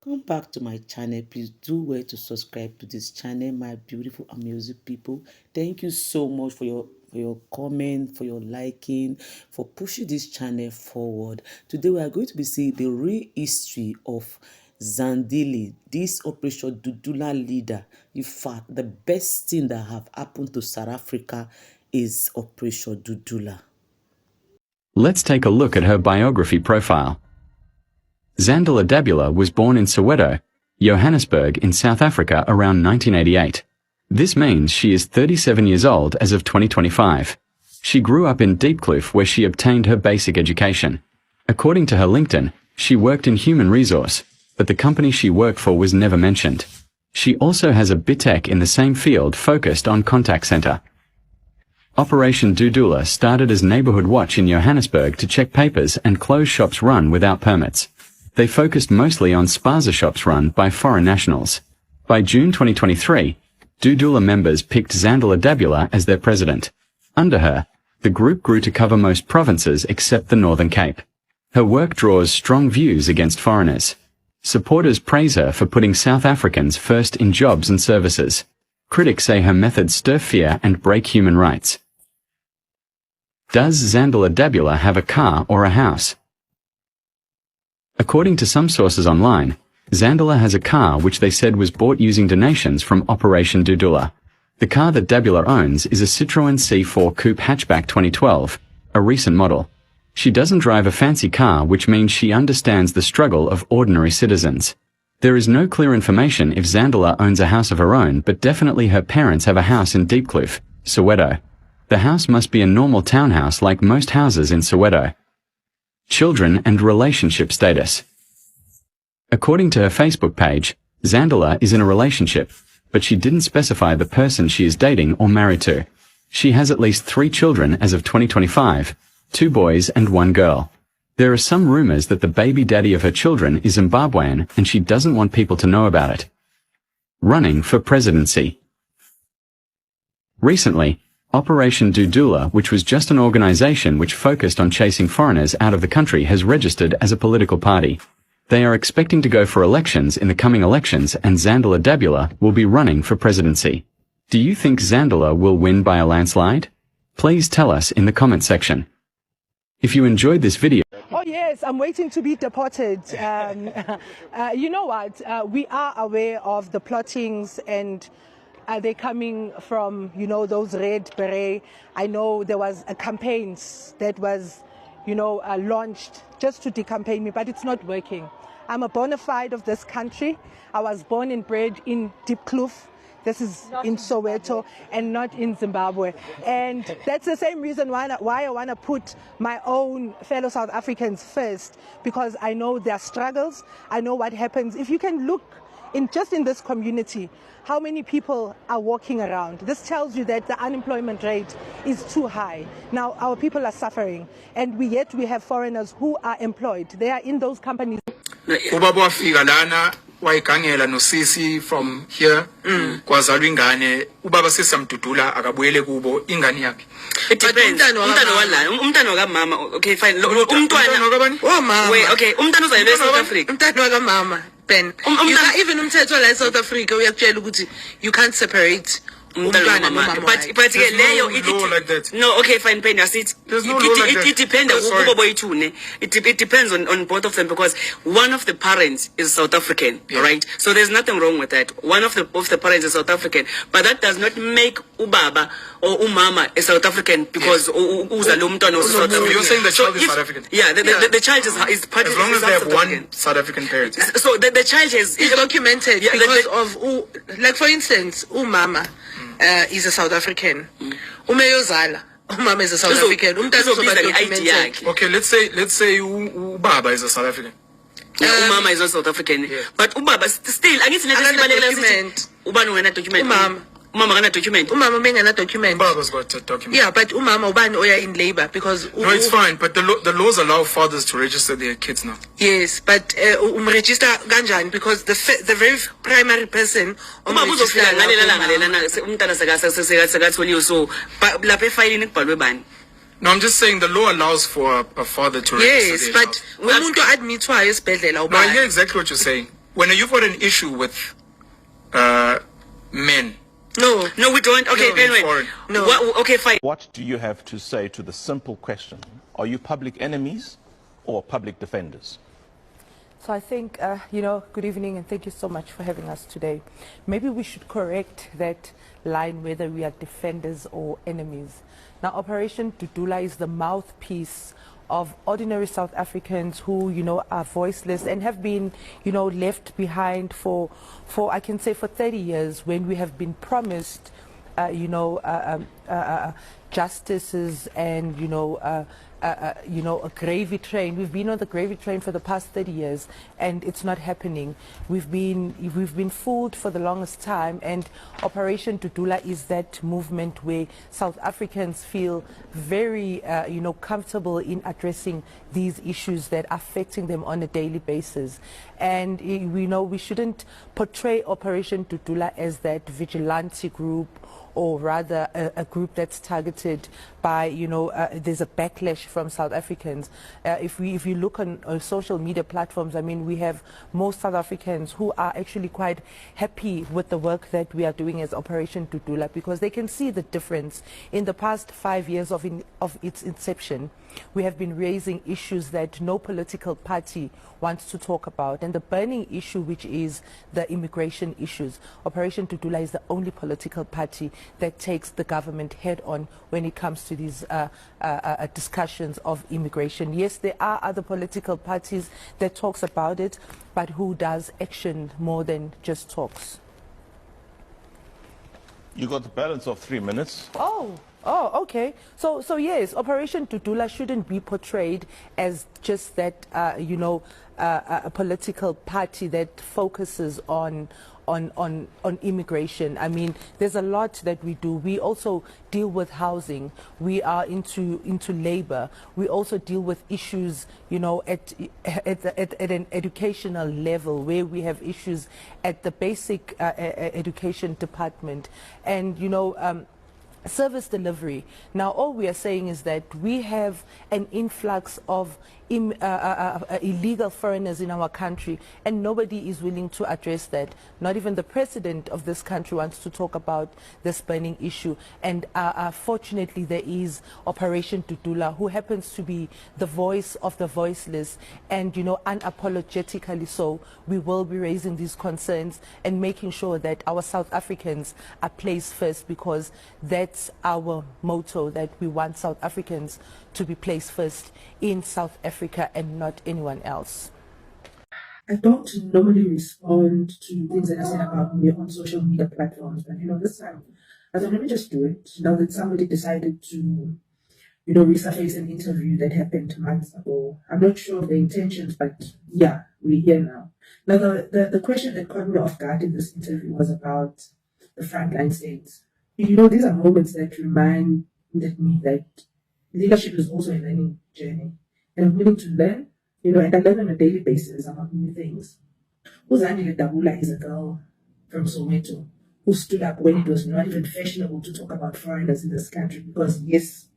Come back to my channel. Please do well to subscribe to this channel, my beautiful amazing people. Thank you so much for your comment, for your liking, for pushing this channel forward. Today we are going to be seeing the real history of Zandile, this Operation Dudula leader. In fact, the best thing that have happened to South Africa is Operation Dudula. Let's take a look at her biography profile. Zandile Dabula was born in Soweto, Johannesburg in South Africa around 1988. This means she is 37 years old as of 2025. She grew up in Diepkloof where she obtained her basic education. According to her LinkedIn, she worked in human resource, but the company she worked for was never mentioned. She also has a BTech in the same field focused on contact center. Operation Dudula started as neighborhood watch in Johannesburg to check papers and close shops run without permits. They focused mostly on spaza shops run by foreign nationals. By June 2023, Dudula members picked Zandile Dabula as their president. Under her, the group grew to cover most provinces except the Northern Cape. Her work draws strong views against foreigners. Supporters praise her for putting South Africans first in jobs and services. Critics say her methods stir fear and break human rights. Does Zandile Dabula have a car or a house? According to some sources online, Zandile has a car which they said was bought using donations from Operation Dudula. The car that Dabula owns is a Citroën C4 Coupe hatchback 2012, a recent model. She doesn't drive a fancy car, which means she understands the struggle of ordinary citizens. There is no clear information if Zandile owns a house of her own, but definitely her parents have a house in Diepkloof, Soweto. The house must be a normal townhouse like most houses in Soweto. Children and relationship status. According to her Facebook page, Zandile is in a relationship, but she didn't specify the person she is dating or married to. She has at least 3 children as of 2025, 2 boys and 1 girl. There are some rumors that the baby daddy of her children is Zimbabwean and she doesn't want people to know about it. Running for presidency. Recently, Operation Dudula, which was just an organization which focused on chasing foreigners out of the country, has registered as a political party. They are expecting to go for elections in the coming elections and Zandile Dabula will be running for presidency. Do you think Zandile will win by a landslide? Please tell us in the comment section. If you enjoyed this video... Oh yes, I'm waiting to be deported. You know what? We are aware of the plottings and they're coming from, those red beret. I know there was a campaign that was, launched just to decampaign me, but it's not working. I'm a bona fide of this country. I was born and bred in Diepkloof. This is in Soweto and not in Zimbabwe. And that's the same reason why I want to put my own fellow South Africans first, because I know their struggles. I know what happens. If you can look just in this community, how many people are walking around. This tells you that the unemployment rate is too high. Now our people are suffering, and yet we have foreigners who are employed. They are in those companies. Ubaba wafika lana wayigangela nosisi from here kwazalwa ingane ubaba sesamdudula akabuyele kubo ingane yakhe. It depends. Umntana wakamama. Okay, fine. Umntwana. Oh mama. Wait, okay. Umntana uzayibeka South Africa. Umntana wakamama. Ben. Even umthetho la South Africa uyakutshela ukuthi you can't separate umntwana nomama. But leyo like that. No, okay, fine, Ben, it depends it depends on both of them, because one of the parents is South African, right? So there's nothing wrong with that. One of the parents is South African, but that does not make ubaba or umama a South African because uza lo mntwana is South African. You're saying the child is South African? Yeah, the child is part as long as they have one South African parent. So the child is documented because of like for instance, umama is a South African. Umeyozala, umama is a South African. Okay, let's say ubaba is a South African. Umama is not South African, but ubaba still document. Ubani wena document. Umama kana document. Umama bengana document. Ubaba's got a document. Yeah, but umama ubani oya in labor because no, it's fine. But the laws allow fathers to register their kids now. Yes, but register kanjani because the very primary person umama uzofika ngalela umntana sekatholiwe so lapha efayilini kubhalwe bani. No, I'm just saying the law allows for a father to register. Yes, but umuntu admithwayo esibhedlela ubani. No, I hear exactly what you're saying. when you've got an issue with men. No, we don't. Okay, anyway. No. Okay, fine. What do you have to say to the simple question? Are you public enemies or public defenders? So I think, good evening and thank you so much for having us today. Maybe we should correct that line whether we are defenders or enemies. Now, Operation Dudula is the mouthpiece of ordinary South Africans who, are voiceless and have been, left behind for I can say for 30 years when we have been promised, justices and, a gravy train. We've been on the gravy train for the past 30 years and it's not happening. We've been fooled for the longest time, and Operation Dudula is that movement where South Africans feel very comfortable in addressing these issues that are affecting them on a daily basis. And we shouldn't portray Operation Dudula as that vigilante group, or rather a group that's targeted by, there's a backlash from South Africans. If you look on social media platforms, I mean, we have most South Africans who are actually quite happy with the work that we are doing as Operation Dudula, because they can see the difference. In the past 5 years of its inception, we have been raising issues that no political party wants to talk about, and the burning issue, which is the immigration issues. Operation Dudula is the only political party that takes the government head on when it comes to these discussions of immigration. Yes, there are other political parties that talks about it, but who does action more than just talks? You got the balance of 3 minutes. Oh, okay. So yes, Operation Dudula shouldn't be portrayed as just that, a political party that focuses on immigration. I mean, there's a lot that we do. We also deal with housing. We are into labor. We also deal with issues, at an educational level, where we have issues at the basic education department, and service delivery. Now, all we are saying is that we have an influx of illegal foreigners in our country, and nobody is willing to address that. Not even the president of this country wants to talk about this burning issue. And fortunately, there is Operation Dudula, who happens to be the voice of the voiceless, and unapologetically so, we will be raising these concerns and making sure that our South Africans are placed first, because that's our motto, that we want South Africans to be placed first in South Africa and not anyone else. I don't normally respond to things that are said about me on social media platforms, but this time I thought, let me just do it. Now that somebody decided to, resurface an interview that happened months ago. I'm not sure of the intentions, but yeah, we're here now. Now, the question that caught me off guard in this interview was about the frontline states. These are moments that reminded me that leadership is also a learning journey. And I'm willing to learn, and I learn on a daily basis about new things. Zandile Dabula is a girl from Soweto who stood up when it was not even fashionable to talk about foreigners in this country, because yes,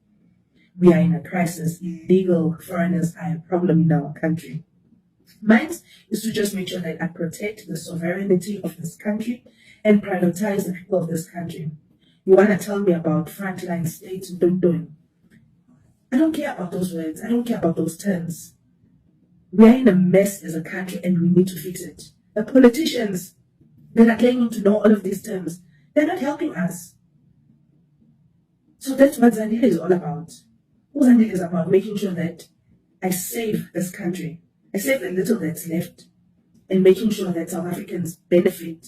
we are in a crisis. Illegal foreigners are a problem in our country. Mine is to just make sure that I protect the sovereignty of this country and prioritize the people of this country. You want to tell me about frontline states? Don't. I don't care about those words. I don't care about those terms. We are in a mess as a country and we need to fix it. The politicians that are claiming to know all of these terms, they're not helping us. So that's what Zandile is all about. Zandile is about making sure that I save this country. I save the little that's left, and making sure that South Africans benefit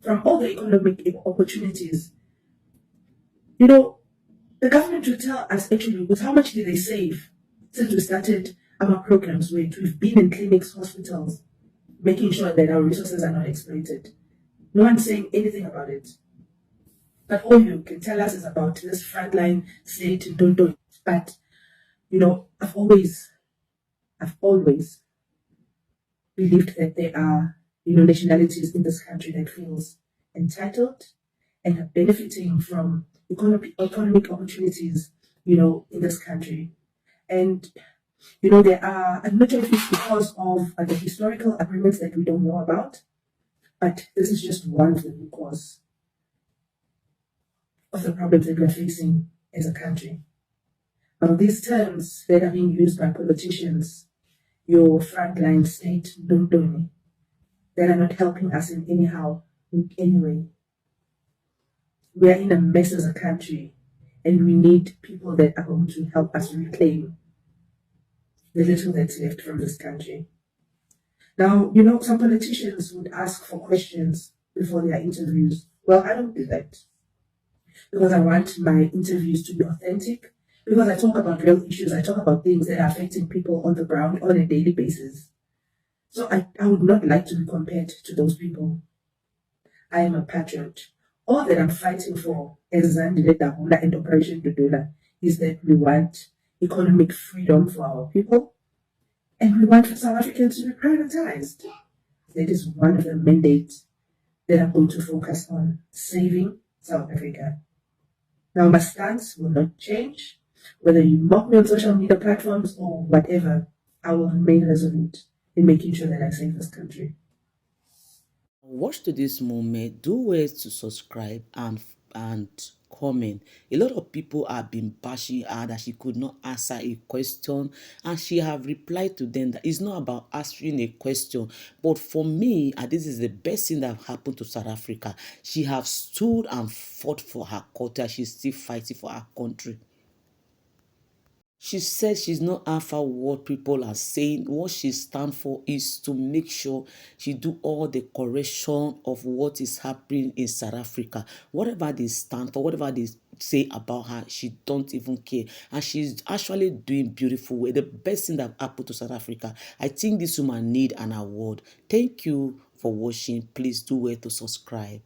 from all the economic opportunities. The government will tell us actually with how much did they save since we started our programs, where we've been in clinics, hospitals, making sure that our resources are not exploited. No one's saying anything about it. But all you can tell us is about this frontline state in Dondo. But, I've always believed that there are, nationalities in this country that feels entitled and are benefiting from economic opportunities, in this country. And You know, there are, I'm not sure if it's because of the historical agreements that we don't know about, but this is just one of the root cause of the problems that we're facing as a country. Now, these terms that are being used by politicians, your frontline state, Dudula, that are not helping us in any way. We are in a mess as a country, and we need people that are going to help us reclaim the little that's left from this country. Now, you know, some politicians would ask for questions before their interviews. Well, I don't do that because I want my interviews to be authentic, because I talk about real issues. I talk about things that are affecting people on the ground on a daily basis. So I would not like to be compared to those people. I am a patriot. All that I'm fighting for as Zandile Dabula and Operation Dudula is that we want economic freedom for our people, and we want South Africans to be privatized. That is one of the mandates that I'm going to focus on, saving South Africa. Now, my stance will not change. Whether you mock me on social media platforms or whatever, I will remain resolute in making sure that I save this country. Watch to this moment, do well to subscribe and comment. A lot of people have been bashing her that she could not answer a question, and she have replied to them that it's not about answering a question, but for me, and this is the best thing that happened to South Africa, she have stood and fought for her culture. She's still fighting for her country. She said she's not after what people are saying. What she stands for is to make sure she do all the correction of what is happening in South Africa. Whatever they stand for, whatever they say about her, she don't even care. And she's actually doing beautiful way. The best thing that happened to South Africa. I think this woman need an award. Thank you for watching. Please do well to subscribe.